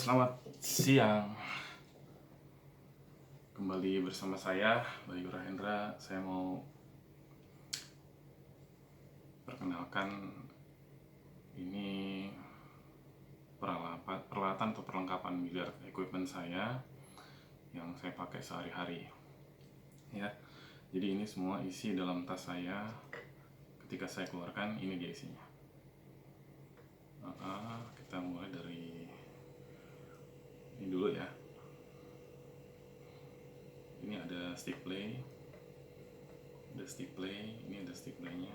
Selamat siang. Kembali bersama saya, Bayu Rahendra. Saya mau perkenalkan ini peralatan atau perlengkapan biliar equipment saya yang saya pakai sehari-hari. Ya, jadi ini semua isi dalam tas saya. Ketika saya keluarkan, ini dia isinya. Kita mulai dari ini dulu ya. Ini ada stick play, ini ada stick playnya.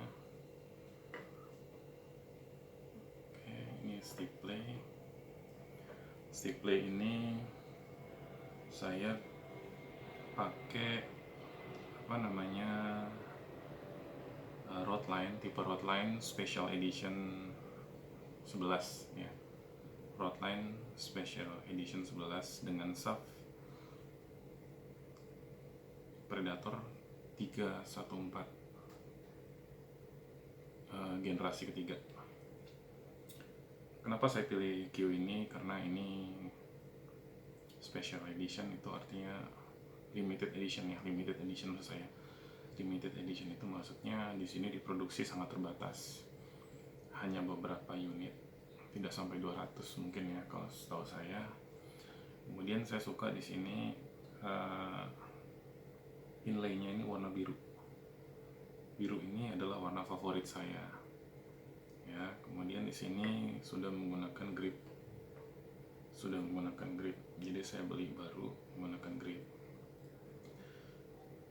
Oke, ini stick play ini saya pakai tipe Roadline Special Edition 11 ya. Roadline Special Edition 11 dengan shaft Predator 314 generasi ketiga. Kenapa saya pilih Q ini? Karena ini special edition, itu artinya limited edition ya. Limited edition maksud saya. Limited edition itu maksudnya di sini diproduksi sangat terbatas. Hanya beberapa unit, tidak sampai 200 mungkin ya kalau setahu saya. Kemudian saya suka di sini inlay-nya ini warna biru. Biru ini adalah warna favorit saya. Ya, kemudian di sini sudah menggunakan grip. Jadi saya beli baru menggunakan grip.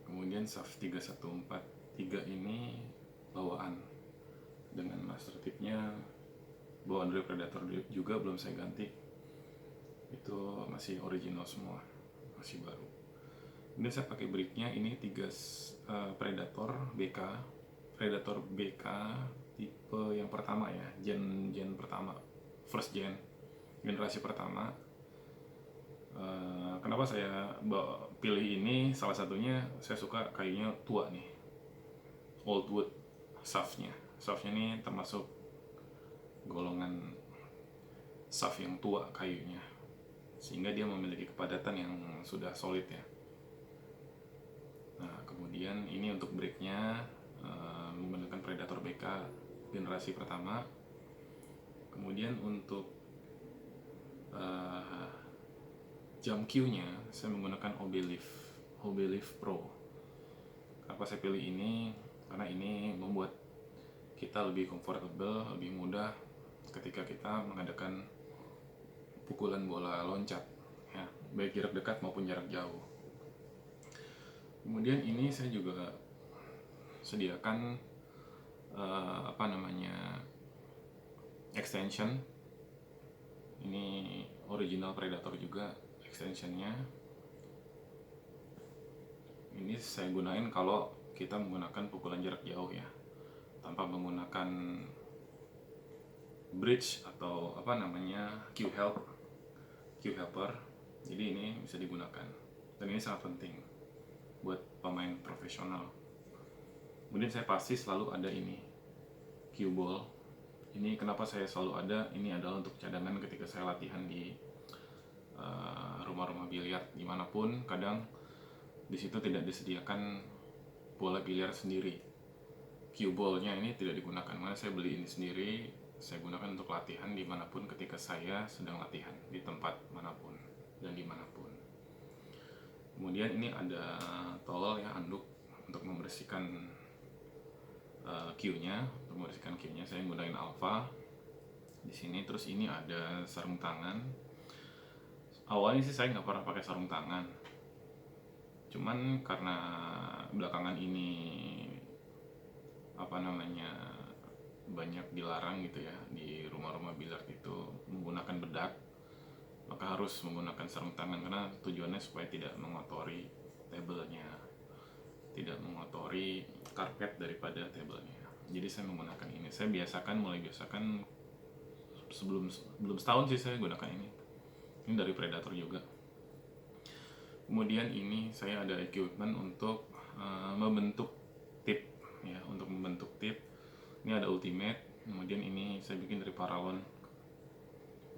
Kemudian shaft 3143 ini bawaan dengan master tipnya, bawaan dari Predator juga belum saya ganti. Itu masih original semua, masih baru. Ini saya pakai bricknya ini 3 Predator BK tipe yang pertama ya, gen pertama, first generasi pertama. Kenapa saya pilih ini? Salah satunya saya suka kayunya tua nih, old wood. Shaftnya ini termasuk golongan shaft yang tua kayunya, sehingga dia memiliki kepadatan yang sudah solid ya. Nah, kemudian ini untuk brake-nya menggunakan Predator BK generasi pertama. Kemudian untuk jump Q-nya saya menggunakan OB Lift Pro. Kenapa saya pilih ini? Karena ini membuat kita lebih comfortable, lebih mudah ketika kita mengadakan pukulan bola loncat ya, baik jarak dekat maupun jarak jauh. Kemudian ini saya juga sediakan extension. Ini original Predator juga extensionnya. Ini saya gunain kalau kita menggunakan pukulan jarak jauh ya, tanpa menggunakan bridge atau Q helper. Jadi ini bisa digunakan, dan ini sangat penting buat pemain profesional. Kemudian saya pasti selalu ada ini Q ball. Ini kenapa saya selalu ada? Ini adalah untuk cadangan ketika saya latihan di rumah-rumah biliar dimanapun. Kadang di situ tidak disediakan bola biliar sendiri. Q ball-nya ini tidak digunakan, karena saya beli ini sendiri. Saya gunakan untuk latihan dimanapun ketika saya sedang latihan, di tempat manapun dan dimanapun. Kemudian ini ada towel ya, anduk untuk membersihkan Q-nya. Untuk membersihkan Q-nya saya gunain Alpha di sini. Terus ini ada sarung tangan. Awalnya sih saya nggak pernah pakai sarung tangan, cuman karena belakangan ini banyak dilarang gitu ya di rumah-rumah biliar itu menggunakan bedak, maka harus menggunakan sarung tangan karena tujuannya supaya tidak mengotori tablenya, tidak mengotori karpet daripada tablenya. Jadi saya menggunakan ini. Saya mulai biasakan belum setahun sih saya gunakan ini. Ini dari Predator juga. Kemudian ini saya ada equipment untuk membentuk tip ya, untuk membentuk tip. Ini ada Ultimate. Kemudian ini saya bikin dari Paralon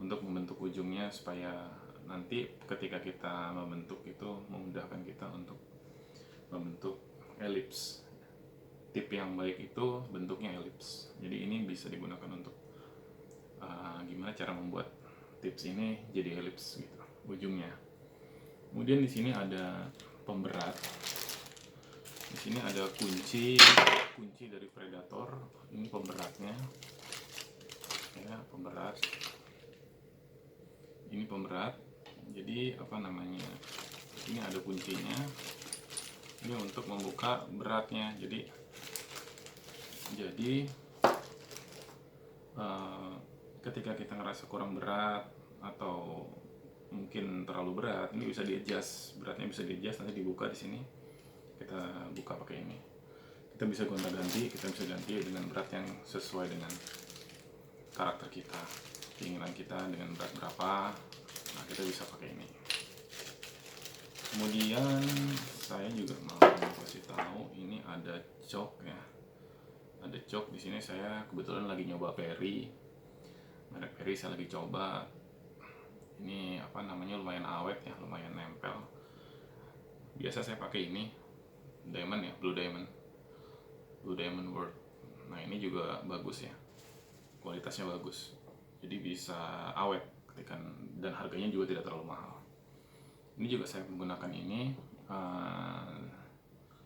untuk membentuk ujungnya supaya nanti ketika kita membentuk itu memudahkan kita untuk membentuk elips. Tip yang baik itu bentuknya elips. Jadi ini bisa digunakan untuk gimana cara membuat tips ini jadi elips gitu ujungnya. Kemudian di sini ada pemberat. Di sini ada kunci dari Predator. Ini pemberatnya. Ya, pemberat. Ini pemberat. Jadi apa namanya? Ini ada kuncinya. Ini untuk membuka beratnya. Jadi ketika kita ngerasa kurang berat atau mungkin terlalu berat, ini bisa di-adjust, beratnya bisa di-adjust, nanti dibuka di sini. Kita buka pakai ini. Kita bisa gonta-ganti, kita bisa ganti dengan berat yang sesuai dengan karakter kita, keinginan kita dengan berat berapa. Nah, kita bisa pakai ini. Kemudian saya juga mau kasih tahu ini ada jok ya. Ada jok di sini, saya kebetulan lagi nyoba Perry. Merek Perry saya lagi coba. Ini apa namanya, lumayan awet ya, lumayan nempel. Biasa saya pakai ini diamond ya, Blue Diamond World. Nah, ini juga bagus ya. Kualitasnya bagus. Jadi bisa awet ketika, dan harganya juga tidak terlalu mahal. Ini juga saya menggunakan ini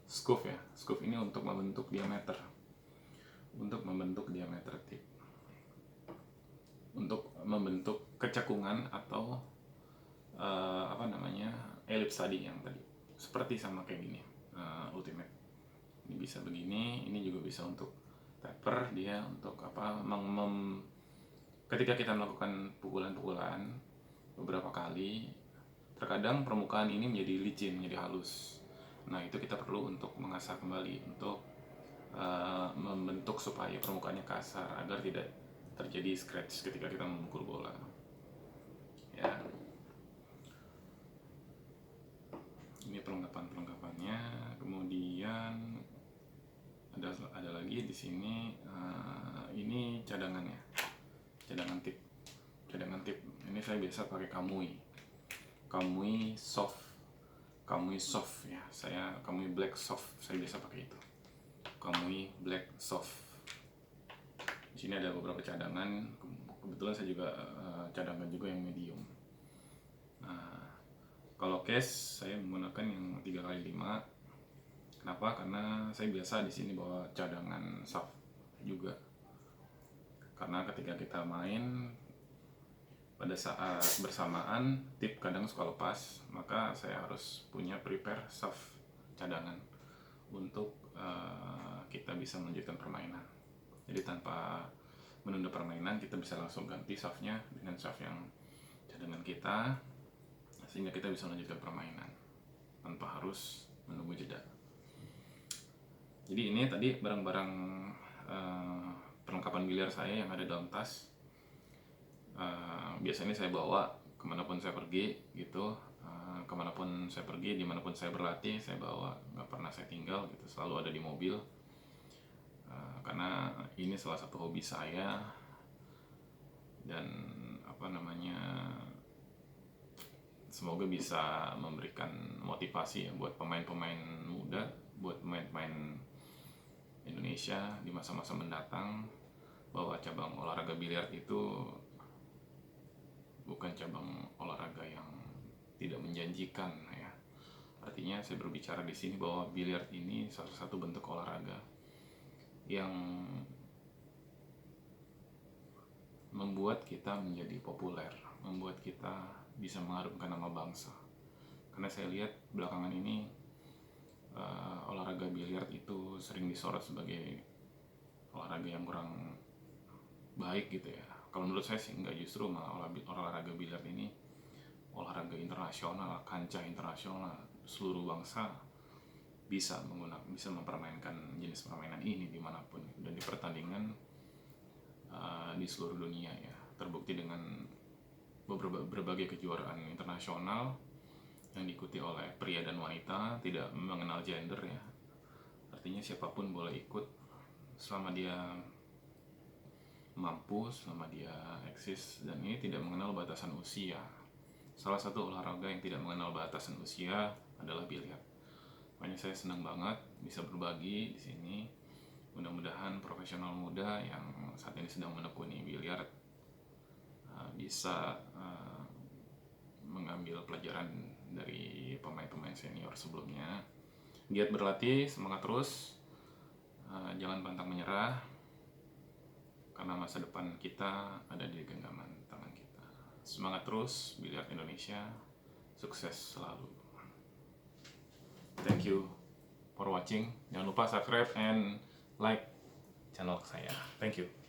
scoop ya. Scoop ini untuk membentuk diameter. Tip. Untuk membentuk kecekungan atau elips tadi yang tadi. Seperti sama kayak gini. Ultimate. Ini bisa begini, ini juga bisa untuk taper dia untuk apa? Ketika kita melakukan pukulan-pukulan beberapa kali, terkadang permukaan ini menjadi licin, menjadi halus. Nah, itu kita perlu untuk mengasah kembali, untuk membentuk supaya permukaannya kasar agar tidak terjadi scratch ketika kita memukul bola. Ya. Ini perlengkapannya. Kemudian ada lagi di sini. Ini cadangannya. Cadangan tip. Ini saya biasa pakai Kamui soft ya. Kamui black soft. Saya biasa pakai itu. Kamui black soft. Di sini ada beberapa cadangan. Kebetulan saya juga cadangan juga yang medium. Nah, kalau case saya menggunakan yang 3x5. Kenapa? Karena saya biasa di sini bawa cadangan soft juga. Karena ketika kita main pada saat bersamaan tip kadang suka lepas, maka saya harus punya prepare soft cadangan untuk kita bisa melanjutkan permainan. Jadi tanpa menunda permainan, kita bisa langsung ganti softnya dengan soft yang cadangan kita, sehingga kita bisa melanjutkan permainan tanpa harus menunggu jeda. Jadi ini tadi barang-barang perlengkapan biliar saya yang ada dalam tas. Biasanya saya bawa kemanapun saya pergi gitu. Kemanapun saya pergi, dimanapun saya berlatih, saya bawa, nggak pernah saya tinggal gitu, selalu ada di mobil. Karena ini salah satu hobi saya, dan semoga bisa memberikan motivasi ya buat pemain-pemain muda, buat pemain-pemain Indonesia di masa-masa mendatang, bahwa cabang olahraga biliar itu bukan cabang olahraga yang tidak menjanjikan ya. Artinya saya berbicara di sini bahwa biliar ini salah satu bentuk olahraga yang membuat kita menjadi populer, membuat kita bisa mengharumkan nama bangsa. Karena saya lihat belakangan ini olahraga biliar itu sering disorot sebagai olahraga yang kurang baik gitu ya. Kalau menurut saya sih enggak, justru malah olahraga biliar ini olahraga internasional, kancah internasional, seluruh bangsa bisa mempermainkan jenis permainan ini dimanapun dan di pertandingan di seluruh dunia ya. Terbukti dengan berbagai kejuaraan internasional yang diikuti oleh pria dan wanita, tidak mengenal gender ya. Artinya siapapun boleh ikut selama dia mampu, selama dia eksis, dan ini tidak mengenal batasan usia. Salah satu olahraga yang tidak mengenal batasan usia adalah biliar. Makanya saya senang banget bisa berbagi di sini. Mudah-mudahan profesional muda yang saat ini sedang menekuni biliar bisa mengambil pelajaran dari pemain-pemain senior sebelumnya. Giat berlatih, semangat terus, jangan pantang menyerah, karena masa depan kita ada di genggaman tangan kita. Semangat terus, biliar Indonesia, sukses selalu. Thank you for watching. Jangan lupa subscribe and like channel saya. Thank you.